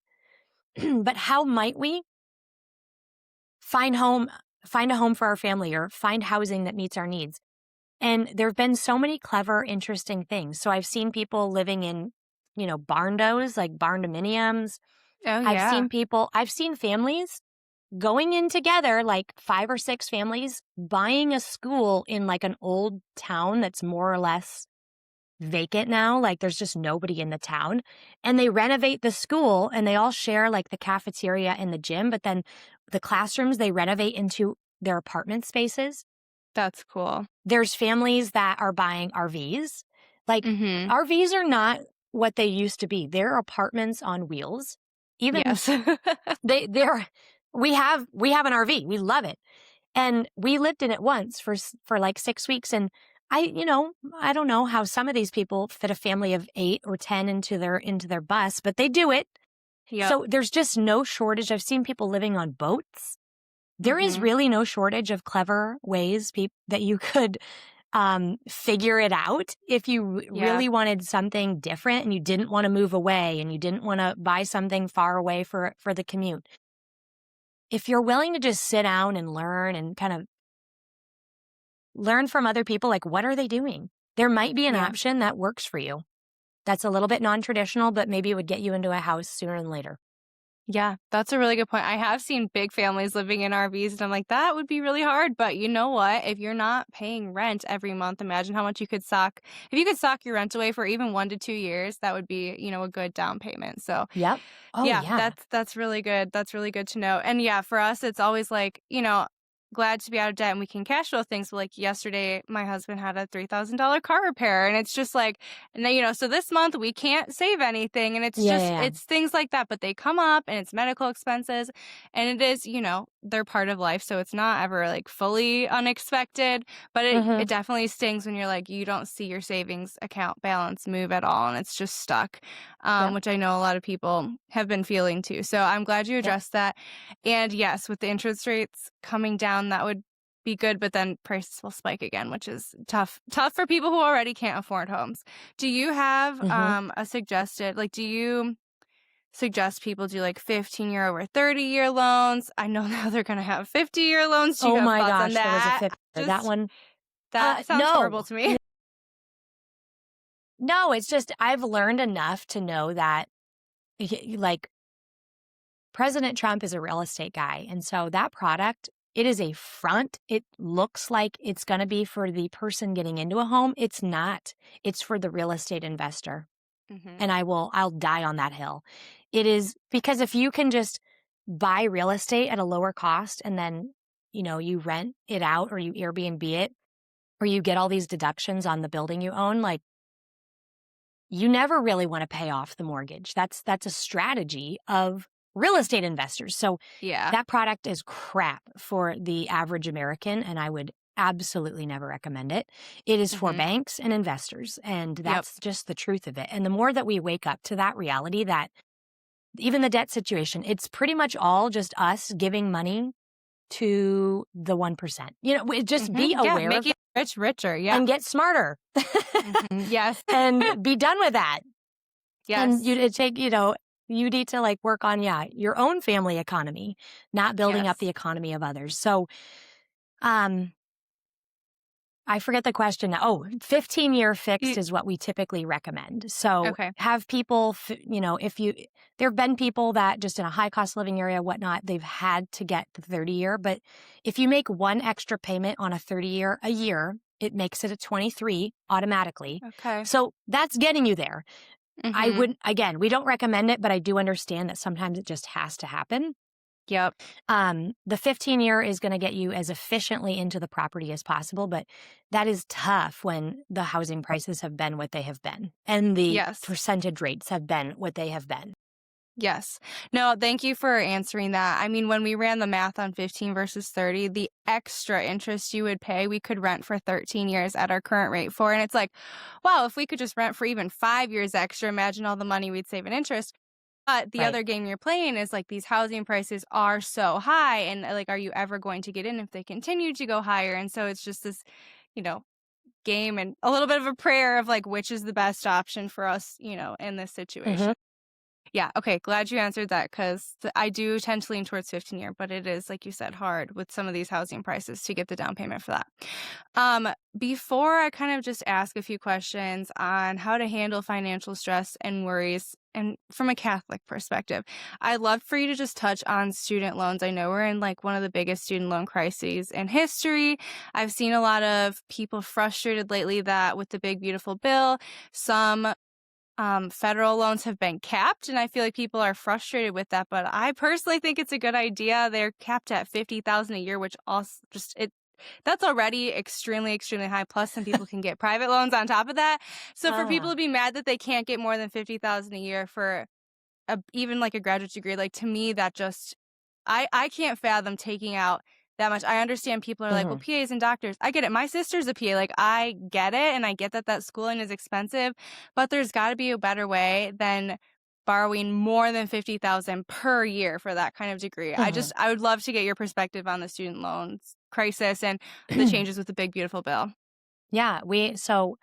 But how might we find a home for our family or find housing that meets our needs? And there have been so many clever, interesting things. So I've seen people living in, barndos, like barndominiums. Oh, yeah. I've seen families going in together, like 5 or 6 families, buying a school in like an old town that's more or less vacant now. Like there's just nobody in the town. And they renovate the school and they all share like the cafeteria and the gym. But then the classrooms, they renovate into their apartment spaces. That's cool. There's families that are buying RVs. Like RVs are not what they used to be. They're apartments on wheels. Even yes. we have an RV. We love it. And we lived in it once for like 6 weeks. And I don't know how some of these people fit a family of 8 or 10 into their bus, but they do it. Yep. So there's just no shortage. I've seen people living on boats. There is really no shortage of clever ways that you could figure it out if you really wanted something different and you didn't want to move away and you didn't want to buy something far away for the commute. If you're willing to just sit down and learn and kind of learn from other people, like what are they doing? There might be an option that works for you. That's a little bit non-traditional, but maybe it would get you into a house sooner than later. Yeah, that's a really good point. I have seen big families living in RVs, and I'm like, that would be really hard. But you know what? If you're not paying rent every month, imagine how much you could sock. If you could sock your rent away for even 1 to 2 years, that would be, a good down payment. So Yep. Oh, yeah, yeah. that's really good. That's really good to know. And yeah, for us, it's always like, glad to be out of debt and we can cash flow things. But like yesterday, my husband had a $3,000 car repair, and it's just like, and then, so this month we can't save anything, and it's Yeah, yeah, just yeah. it's things like that. But they come up, and it's medical expenses, and it is, they're part of life, so it's not ever like fully unexpected. But it Mhm. definitely stings when you're like you don't see your savings account balance move at all, and it's just stuck, Yep. which I know a lot of people have been feeling too. So I'm glad you Yep. addressed that. And yes, with the interest rates coming down, that would be good, but then prices will spike again, which is tough for people who already can't afford homes. Do you have Mhm. do you suggest people do like 15-year over 30-year loans? I know now they're going to have 50-year loans. Do you Oh have my thoughts on gosh, there was a that? 50 that Just one. that sounds horrible No. to me. No, it's just I've learned enough to know that like President Trump is a real estate guy. And so that product, it is a front. It looks like it's going to be for the person getting into a home. It's not. It's for the real estate investor. Mhm. And I'll die on that hill. It is because if you can just buy real estate at a lower cost and then, you rent it out or you Airbnb it or you get all these deductions on the building you own, like you never really want to pay off the mortgage. That's a strategy of real estate investors. So Yeah. that product is crap for the average American, and I would absolutely never recommend it. It is for Mhm. banks and investors, and Yep. that's just the truth of it. And the more that we wake up to that reality that even the debt situation, it's pretty much all just us giving money to the 1%. Just be Yeah, aware of making that rich richer. Yeah. and get smarter Yes. and be done with that. And Yes. you need to like work on, your own family economy, not building up Yes. the economy of others. So, um, I forget the question now. Oh, 15-year fixed Y is what we typically recommend. So Okay. have people, there have been people that just in a high cost living area, whatnot, they've had to get the 30-year. But if you make one extra payment on a 30-year a year, it makes it a 23 automatically. Okay. So that's getting you there. I Mhm. wouldn't, again, we don't recommend it, but I do understand that sometimes it just has to happen. Yep. The 15-year is going to get you as efficiently into the property as possible, but that is tough when the housing prices have been what they have been and the Yes. percentage rates have been what they have been. Yes. No, thank you for answering that. I mean, when we ran the math on 15 versus 30, the extra interest you would pay, we could rent for 13 years at our current rate for. And it's like, wow, if we could just rent for even 5 years extra, imagine all the money we'd save in interest. But the Right. other game you're playing is like these housing prices are so high. And like, are you ever going to get in if they continue to go higher? And so it's just this, you know, game and a little bit of a prayer of like, which is the best option for us, in this Hmm. situation. Yeah, okay, glad you answered that because I do tend to lean towards 15-year, but it is, like you said, hard with some of these housing prices to get the down payment for that. Before I kind of just ask a few questions on how to handle financial stress and worries and from a Catholic perspective, I'd love for you to just touch on student loans. I know we're in like one of the biggest student loan crises in history. I've seen a lot of people frustrated lately that with the big beautiful bill, some federal loans have been capped, and I feel like people are frustrated with that. But I personally think it's a good idea. They're capped at 50,000 a year, which also just it that's already extremely, extremely high. Plus, some people can get private loans on top of that. So for people Ah. to be mad that they can't get more than 50,000 a year for even like a graduate degree, like to me, that just I can't fathom taking out that much. I understand people are like, well, Hmm. PAs and doctors. I get it. My sister's a PA. Like, I get it. And I get that schooling is expensive, but there's got to be a better way than borrowing more than 50,000 per year for that kind of degree. Hmm. I would love to get your perspective on the student loans crisis and the changes with the big, beautiful bill. Yeah, so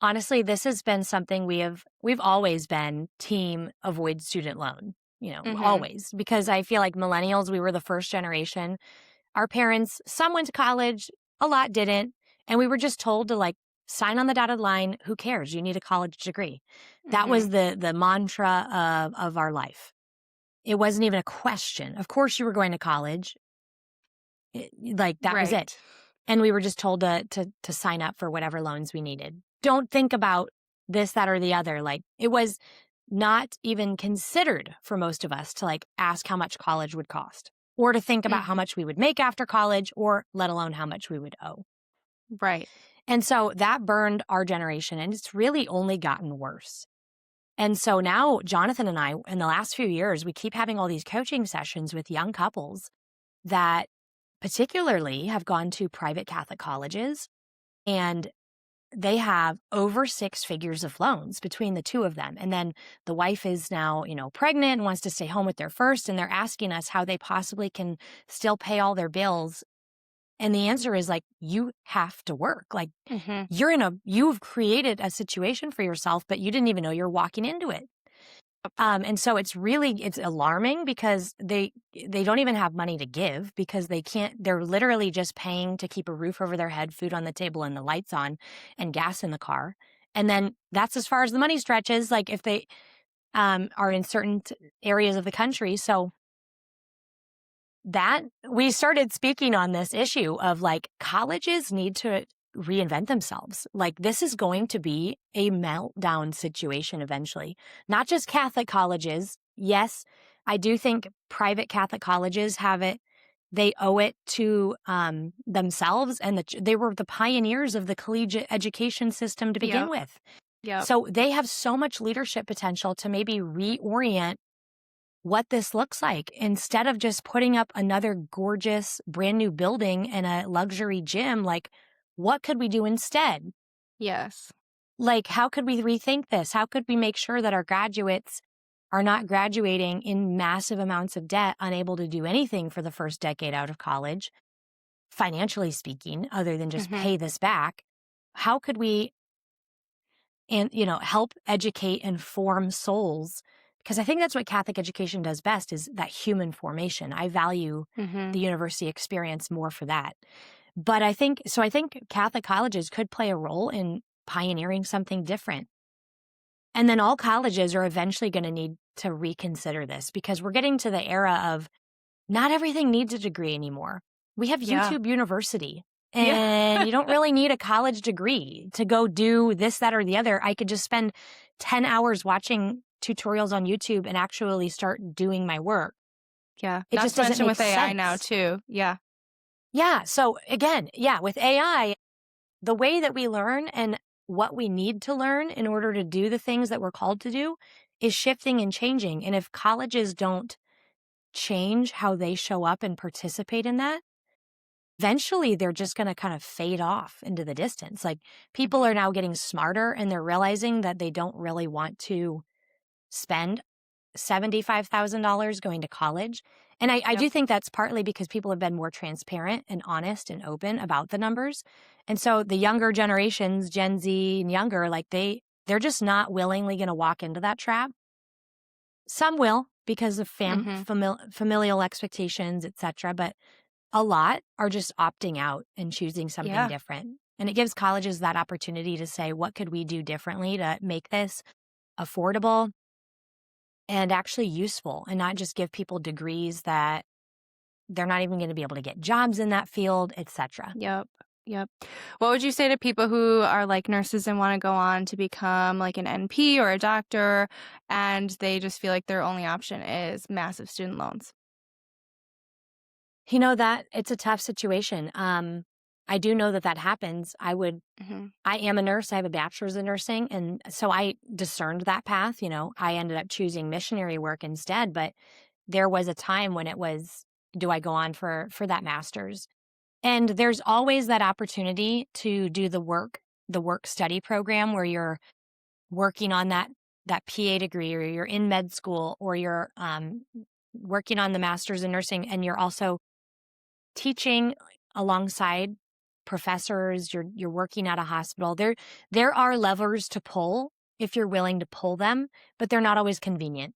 honestly, this has been something we've always been team avoid student loan, Mm-hmm. always, because I feel like millennials, we were the first generation. Our parents, some went to college, a lot didn't, and we were just told to like sign on the dotted line, who cares? You need a college degree. That Mm-hmm. was the mantra of our life. it wasn't even a question. Of course you were going to college. Like that was it. Right. And we were just told to sign up for whatever loans we needed. Don't think about this, that, or the other. Like it was not even considered for most of us to like ask how much college would cost or to think about how much we would make after college or let alone how much we would owe. Right. And so that burned our generation and it's really only gotten worse. And so now Jonathan and I, in the last few years, we keep having all these coaching sessions with young couples that particularly have gone to private Catholic colleges, and they have over 6 figures of loans between the two of them. And then the wife is now, pregnant and wants to stay home with their first, and they're asking us how they possibly can still pay all their bills. And the answer is like, you have to work. Like you've created a situation for yourself, but you didn't even know you're walking into it. And so it's alarming because they don't even have money to give because they're literally just paying to keep a roof over their head, food on the table and the lights on and gas in the car. And then that's as far as the money stretches, like if they are in certain areas of the country. So that we started speaking on this issue of like colleges need to reinvent themselves. Like this is going to be a meltdown situation eventually, not just Catholic colleges. Yes, I do think private Catholic colleges have it. They owe it to themselves, and they were the pioneers of the collegiate education system to begin with. Yeah. So they have so much leadership potential to maybe reorient what this looks like instead of just putting up another gorgeous brand new building and a luxury gym. Like, what could we do instead? Yes. Like, how could we rethink this? How could we make sure that our graduates are not graduating in massive amounts of debt, unable to do anything for the first decade out of college, financially speaking, other than just pay this back? How could we help educate and form souls? Because I think that's what Catholic education does best is that human formation. I value the university experience more for that. But I think Catholic colleges could play a role in pioneering something different. And then all colleges are eventually going to need to reconsider this because we're getting to the era of not everything needs a degree anymore. We have YouTube University. And you don't really need a college degree to go do this, that, or the other. I could just spend 10 hours watching tutorials on YouTube and actually start doing my work. Yeah. It just doesn't make with AI sense. now too. Yeah. Yeah. So again, with AI, the way that we learn and what we need to learn in order to do the things that we're called to do is shifting and changing. And if colleges don't change how they show up and participate in that, eventually they're just going to kind of fade off into the distance. Like people are now getting smarter and they're realizing that they don't really want to spend $75,000 going to college. And I do think that's partly because people have been more transparent and honest and open about the numbers. And so the younger generations, Gen Z and younger, like they're just not willingly going to walk into that trap. Some will because of familial expectations, etc. But a lot are just opting out and choosing something different. And it gives colleges that opportunity to say, what could we do differently to make this affordable and actually useful and not just give people degrees that they're not even going to be able to get jobs in that field, etc. Yep. What would you say to people who are like nurses and want to go on to become like an NP or a doctor and they just feel like their only option is massive student loans? That it's a tough situation. I do know that happens. I am a nurse. I have a bachelor's in nursing. And so I discerned that path. I ended up choosing missionary work instead. But there was a time when it was, do I go on for that master's? And there's always that opportunity to do the work study program where you're working on that PA degree or you're in med school or you're working on the master's in nursing and you're also teaching alongside professors, you're working at a hospital. There are levers to pull if you're willing to pull them, but they're not always convenient.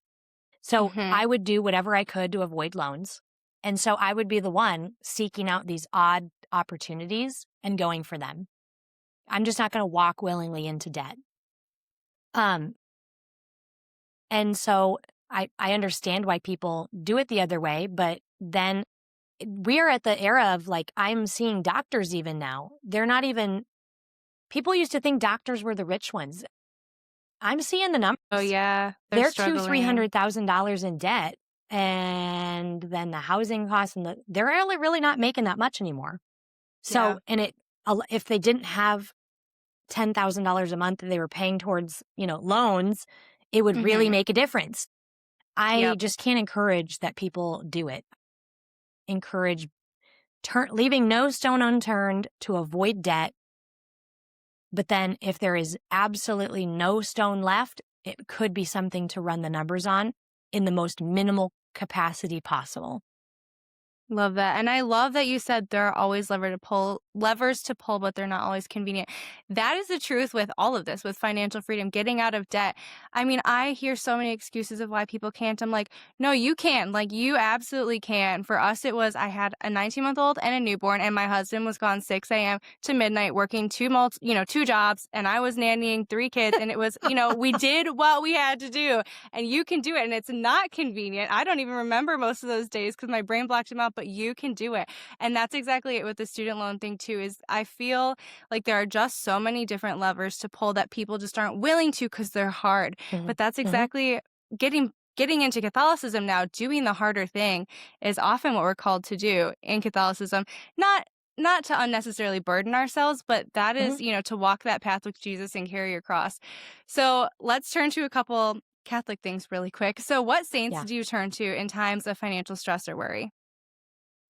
So I would do whatever I could to avoid loans. And so I would be the one seeking out these odd opportunities and going for them. I'm just not going to walk willingly into debt. And so I understand why people do it the other way, but then we are at the era of like, I'm seeing doctors even now. They're not even, people used to think doctors were the rich ones. I'm seeing the Oh numbers. yeah, they're They're struggling. $200,000-$300,000 in debt. And then the housing costs they're really not making that much anymore. Yeah. So, and if they didn't have $10,000 a month that they were paying towards, loans, it would really Mhm. make a difference. I Yep. just can't encourage that people do it. Encourage leaving no stone unturned to avoid debt. But then if there is absolutely no stone left, it could be something to run the numbers on in the most minimal capacity possible. Love that. And I love that you said there are always levers to pull, but they're not always convenient. That is the truth with all of this, with financial freedom, getting out of debt. I mean, I hear so many excuses of why people can't. I'm like, no, you can. Like, you absolutely can. For us, it was I had a 19-month-old and a newborn, and my husband was gone 6 a.m. to midnight working two jobs, and I was nannying 3 kids. And it was, we did what we had to do, and you can do it. And it's not convenient. I don't even remember most of those days because my brain blocked them out, but you can do it. And that's exactly it with the student loan thing too, is I feel like there are just so many different levers to pull that people just aren't willing to because they're hard. Mhm. But that's exactly getting into Catholicism now, doing the harder thing is often what we're called to do in Catholicism. Not to unnecessarily burden ourselves, but that is, Mhm. to walk that path with Jesus and carry your cross. So let's turn to a couple Catholic things really quick. So what saints Yeah. do you turn to in times of financial stress or worry?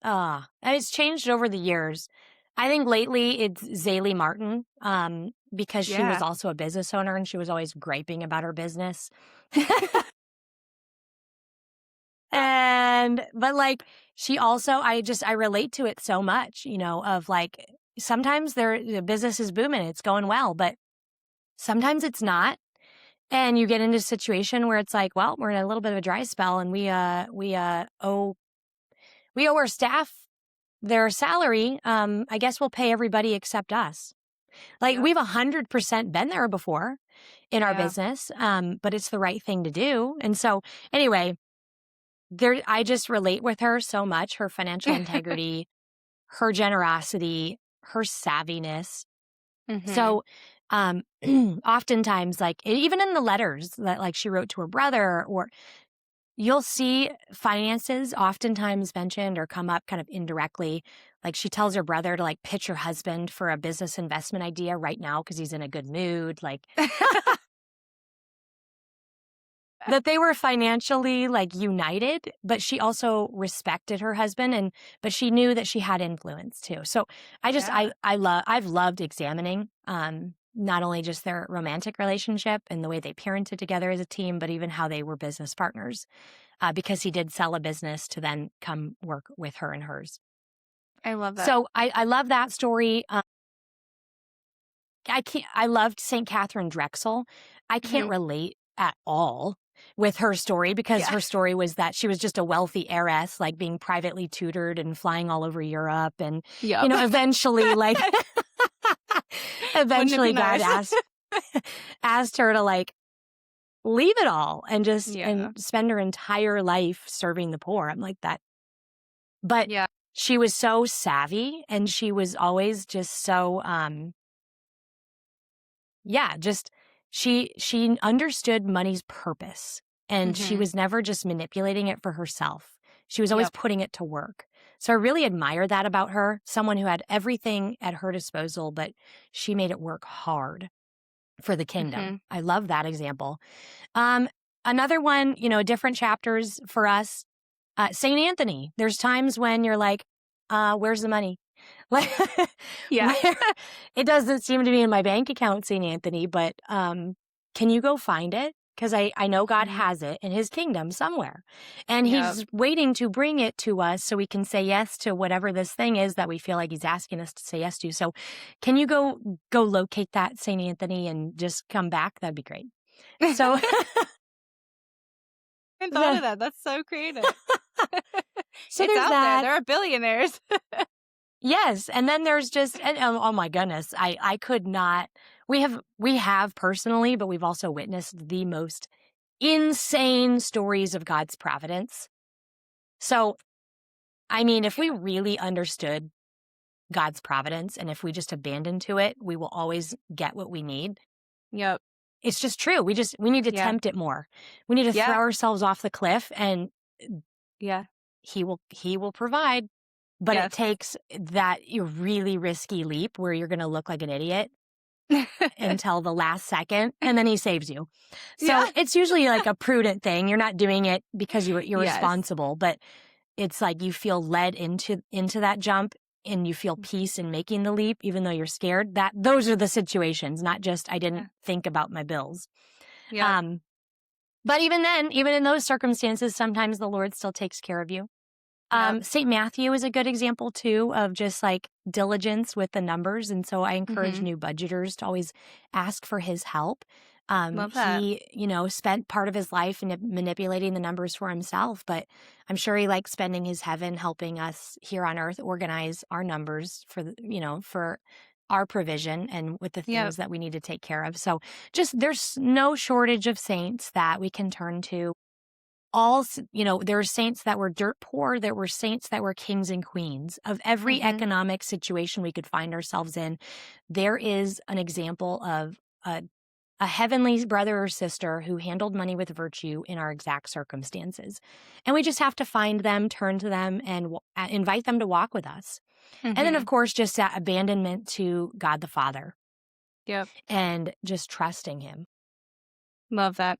And it's changed over the years. I think lately it's Zaley Martin, because she was Yeah. also a business owner and she was always griping about her business. But like, she also, I relate to it so much, of like, sometimes the business is booming, it's going well, but sometimes it's not. And you get into a situation where it's like, well, we're in a little bit of a dry spell and we owe our staff their salary. I guess we'll pay everybody except us. Like, Yep. we've 100% been there before in our Yeah. business. But it's the right thing to do. And so anyway, I just relate with her so much, her financial integrity, her generosity, her savviness. Mhm. So, oftentimes, like, even in the letters that like she wrote to her brother, or you'll see finances oftentimes mentioned or come up kind of indirectly. Like, she tells her brother to like pitch her husband for a business investment idea right now because he's in a good mood. Like, that they were financially like united, but she also respected her husband, but she knew that she had influence too. So Yeah. I've loved examining not only just their romantic relationship and the way they parented together as a team, but even how they were business partners, because he did sell a business to then come work with her and hers. I love that. So I love that story. I loved St. Catherine Drexel. I can't Mhm. relate at all with her story because Yeah. her story was that she was just a wealthy heiress, like being privately tutored and flying all over Europe. And, Yep. eventually, like, Wouldn't it be eventually God nice? asked her to like leave it all and just Yeah. and spend her entire life serving the poor. I'm like that. But Yeah. she was so savvy and she was always just so, yeah, just she understood money's purpose, and she Mhm. was never just manipulating it for herself. She was always Yep. putting it to work. So I really admire that about her, someone who had everything at her disposal, but she made it work hard for the kingdom. Mhm. I love that example. Um, Another one, different chapters for us. St. Anthony. There's times when you're like, where's the money? Like, Yeah. where it doesn't seem to be in my bank account, St. Anthony, but can you go find it? Because I know God Mhm. has it in his kingdom somewhere. And Yep. he's waiting to bring it to us so we can say yes to whatever this thing is that we feel like he's asking us to say yes to. So can you go locate that, St. Anthony, and just come back? That'd be great. So, I thought the, of that. That's so creative. so It's there's out there. that. There are billionaires. Yes, and then there's just oh my goodness, I could not. We have personally, but we've also witnessed the most insane stories of God's providence. So, I mean, if we really understood God's providence and if we just abandon to it, we will always get what we need. Yep. It's just true. We need to Yeah. tempt it more. We need to throw ourselves off the cliff, and Yeah. he will provide. But Yes. it takes that really risky leap where you're going to look like an idiot until the last second, and then he saves you. So it's usually like a prudent thing. You're not doing it because you're Yes. responsible, but it's like you feel led into that jump, and you feel peace in making the leap, even though you're scared. Those are the situations, not just I didn't think about my bills. Yeah. But even then, even in those circumstances, sometimes the Lord still takes care of you. St. Matthew is a good example too of just like diligence with the numbers. And so I encourage new budgeters to always ask for his help. Love that. He, spent part of his life manipulating the numbers for himself, but I'm sure he likes spending his heaven helping us here on earth organize our numbers for for our provision and with the things that we need to take care of. So just there's no shortage of saints that we can turn to. There were saints that were dirt poor. There were saints that were kings and queens of every economic situation we could find ourselves in. There is an example of a heavenly brother or sister who handled money with virtue in our exact circumstances. And we just have to find them, turn to them, and invite them to walk with us. And then, of course, just that abandonment to God the Father. Yep. And just trusting him. Love that.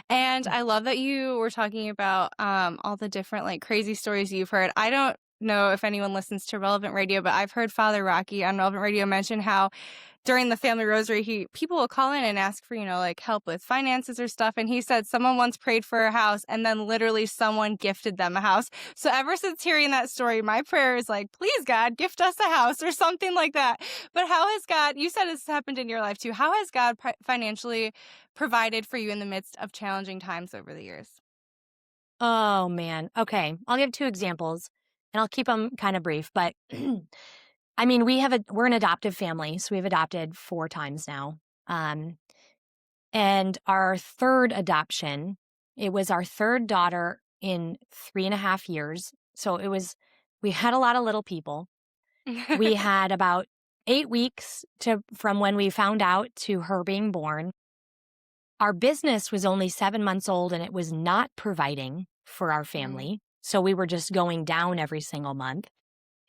And I love that you were talking about all the different like crazy stories you've heard. I don't know if anyone listens to Relevant Radio, but I've heard Father Rocky on Relevant Radio mention how during the family rosary, people will call in and ask for, like help with finances or stuff. And he said someone once prayed for a house and then literally someone gifted them a house. So ever since hearing that story, my prayer is like, please God, gift us a house or something like that. But how has God, you said it's happened in your life too. How has God financially provided for you in the midst of challenging times over the years? Oh, man. Okay. I'll give two examples and I'll keep them kind of brief. But I mean, we're an adoptive family. So we've adopted 4 times now. And our third adoption, it was our third daughter in 3.5 years. So we had a lot of little people. We had about 8 weeks from when we found out to her being born. Our business was only 7 months old and it was not providing for our family. So we were just going down every single month.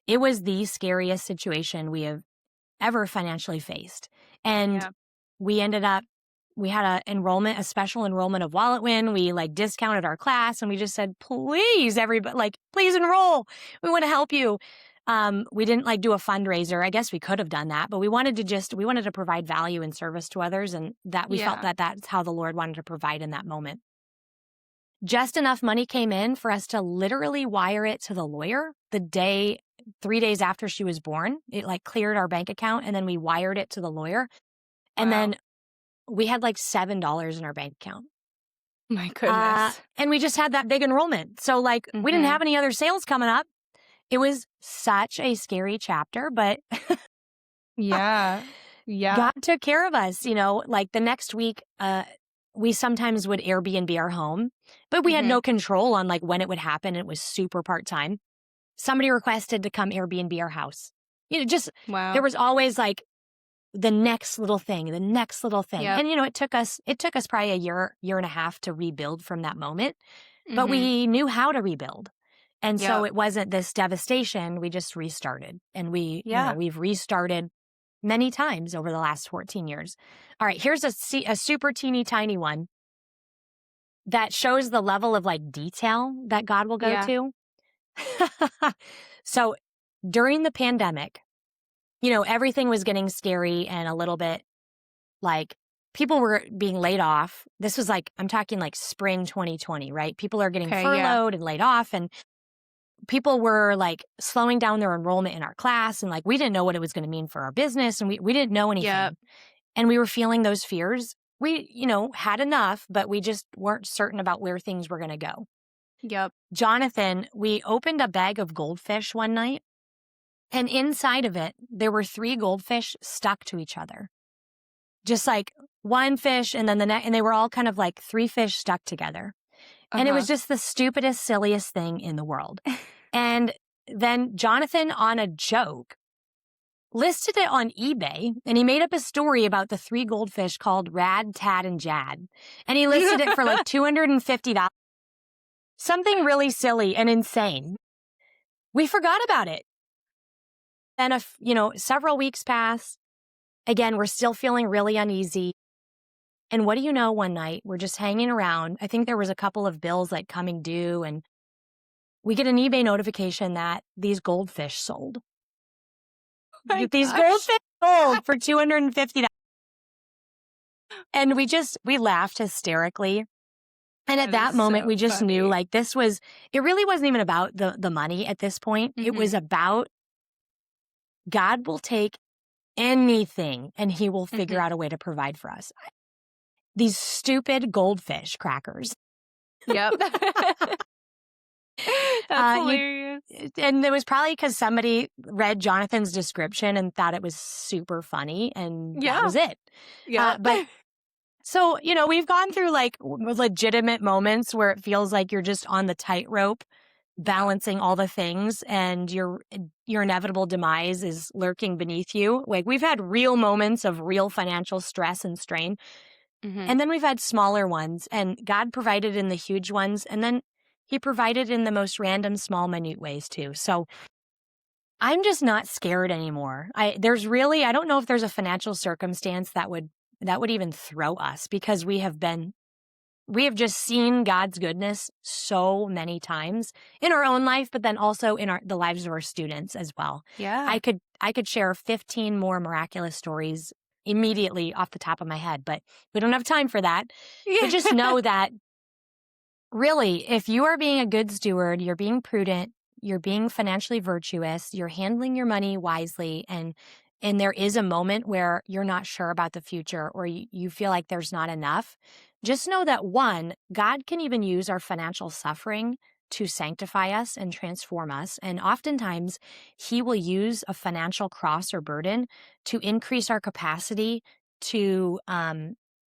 It was the scariest situation we have ever financially faced. And we ended up, we had a special enrollment of Wallet Win. We like discounted our class and we just said, please, everybody, please enroll. We want to help you. We didn't do a fundraiser. I guess we could have done that, but we wanted to provide value and service to others. And that we felt that that's how the Lord wanted to provide in that moment. Just enough money came in for us to literally wire it to the lawyer 3 days after she was born. It cleared our bank account and then we wired it to the lawyer. And then we had $7 in our bank account. My goodness. And we just had that big enrollment. So we didn't have any other sales coming up. It was such a scary chapter, but yeah. God took care of us. The next week, we sometimes would Airbnb our home, but we had no control on when it would happen. It was super part-time. Somebody requested to come Airbnb our house. There was always the next little thing. Yep. And it took us probably a year and a half to rebuild from that moment, but we knew how to rebuild. And so it wasn't this devastation. We just restarted, and we've restarted many times over the last 14 years. All right, here's a super teeny tiny one that shows the level of detail that God will go to. So during the pandemic, everything was getting scary and a little bit people were being laid off. This was I'm talking spring 2020, right? People are getting furloughed and laid off, and people were slowing down their enrollment in our class, and we didn't know what it was going to mean for our business, and we didn't know anything. And we were feeling those fears. We, had enough, but we just weren't certain about where things were going to go. Yep. Jonathan, we opened a bag of goldfish one night, and inside of it, there were 3 goldfish stuck to each other. Just one fish and then the next, and they were all kind of like 3 fish stuck together. And it was just the stupidest, silliest thing in the world. And then Jonathan, on a joke, listed it on eBay, and he made up a story about the 3 goldfish called Rad, Tad, and Jad. And he listed it for like $250. Something really silly and insane. We forgot about it. Then, several weeks pass. Again, we're still feeling really uneasy. And what do you know, one night, we're just hanging around. I think there was a couple of bills like coming due, and we get an eBay notification that these goldfish sold. These goldfish sold for $250. And we laughed hysterically. And at that moment, we just knew like it really wasn't even about the money at this point. It was about God will take anything and he will figure out a way to provide for us. These stupid goldfish crackers. Yep. That's hilarious. And it was probably because somebody read Jonathan's description and thought it was super funny, and that was it. Yeah. But so, we've gone through like legitimate moments where it feels like you're just on the tightrope balancing all the things and your inevitable demise is lurking beneath you. Like, we've had real moments of real financial stress and strain. And then we've had smaller ones, and God provided in the huge ones, and then he provided in the most random, small, minute ways too. So I'm just not scared anymore. I don't know if there's a financial circumstance that would even throw us, because we have just seen God's goodness so many times in our own life, but then also in the lives of our students as well. Yeah. I could share 15 more miraculous stories immediately off the top of my head, but we don't have time for that. But just know that really, if you are being a good steward, you're being prudent, you're being financially virtuous, you're handling your money wisely, and there is a moment where you're not sure about the future or you feel like there's not enough, just know that, one, God can even use our financial suffering to sanctify us and transform us. And oftentimes, he will use a financial cross or burden to increase our capacity to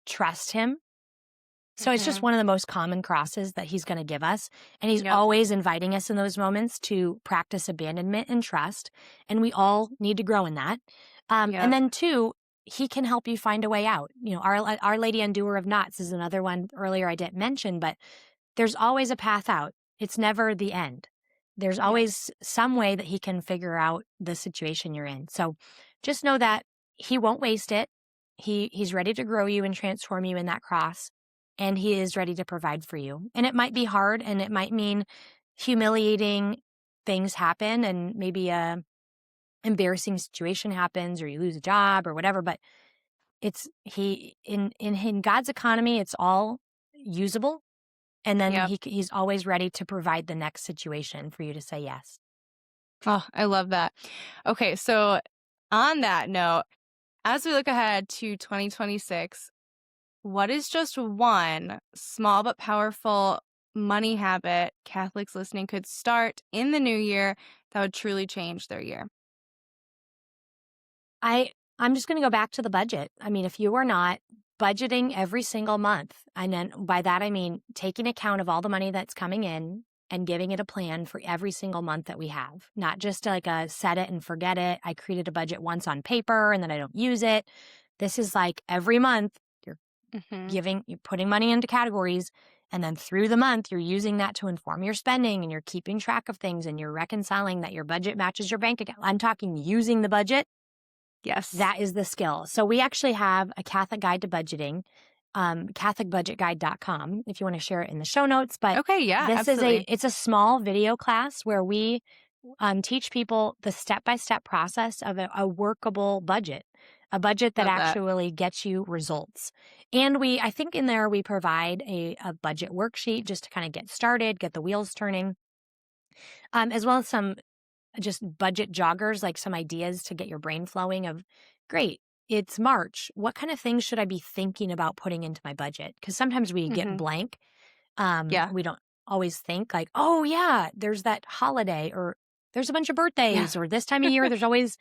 trust him. So it's just one of the most common crosses that he's going to give us. And he's always inviting us in those moments to practice abandonment and trust. And we all need to grow in that. And then 2, he can help you find a way out. Our Lady Undoer of Knots is another one earlier I didn't mention, but there's always a path out. It's never the end. There's always some way that he can figure out the situation you're in. So just know that he won't waste it. He's ready to grow you and transform you in that cross. And he is ready to provide for you. And it might be hard, and it might mean humiliating things happen, and maybe a embarrassing situation happens, or you lose a job or whatever. But in God's economy, it's all usable. And then he's always ready to provide the next situation for you to say yes. Oh, I love that. Okay, so on that note, as we look ahead to 2026, what is just one small but powerful money habit Catholics listening could start in the new year that would truly change their year? I'm just going to go back to the budget. I mean, if you are not budgeting every single month, and then by that I mean taking account of all the money that's coming in and giving it a plan for every single month that we have, not just like a set it and forget it. I created a budget once on paper and then I don't use it. This is like every month you're putting money into categories, and then through the month you're using that to inform your spending, and you're keeping track of things, and you're reconciling that your budget matches your bank account. I'm talking using the budget. Yes. That is the skill. So we actually have a Catholic guide to budgeting, catholicbudgetguide.com, if you want to share it in the show notes. But it's a small video class where we teach people the step-by-step process of a workable budget, a budget that actually gets you results. And I think in there we provide a budget worksheet just to kind of get started, get the wheels turning, as well as some just budget joggers, like some ideas to get your brain flowing of, great, it's March. What kind of things should I be thinking about putting into my budget? Because sometimes we get blank. We don't always think like, oh yeah, there's that holiday, or there's a bunch of birthdays, or this time of year, there's always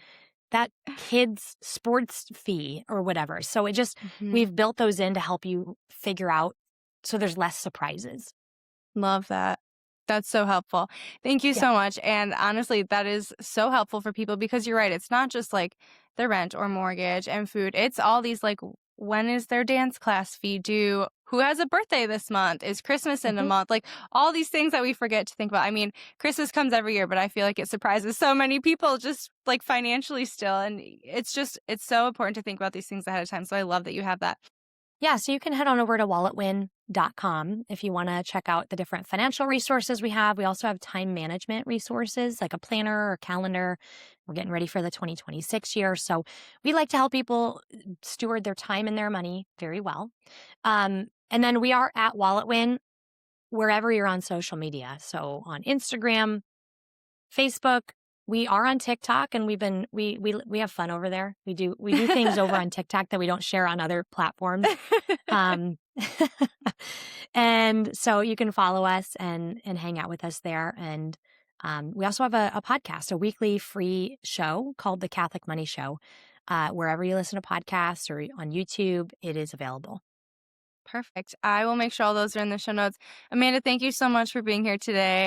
that kid's sports fee or whatever. So Mhm. we've built those in to help you figure out so there's less surprises. Love that. That's so helpful. Thank you Yeah. so much. And honestly, that is so helpful for people because you're right. It's not just like the rent or mortgage and food. It's all these like, when is their dance class fee due? Who has a birthday this month? Is Christmas in a Mhm. month? Like all these things that we forget to think about. I mean, Christmas comes every year, but I feel like it surprises so many people just like financially still. And it's so important to think about these things ahead of time. So I love that you have that. Yeah, so you can head on over to walletwin.com if you want to check out the different financial resources we have. We also have time management resources like a planner or calendar. We're getting ready for the 2026 year. So we like to help people steward their time and their money very well. And then we are at WalletWin wherever you're on social media. So on Instagram, Facebook. We are on TikTok, and we have fun over there. We do things over on TikTok that we don't share on other platforms. Um, and so you can follow us and hang out with us there. And we also have a podcast, a weekly free show called The Catholic Money Show. Wherever you listen to podcasts or on YouTube, it is available. Perfect. I will make sure all those are in the show notes. Amanda, thank you so much for being here today.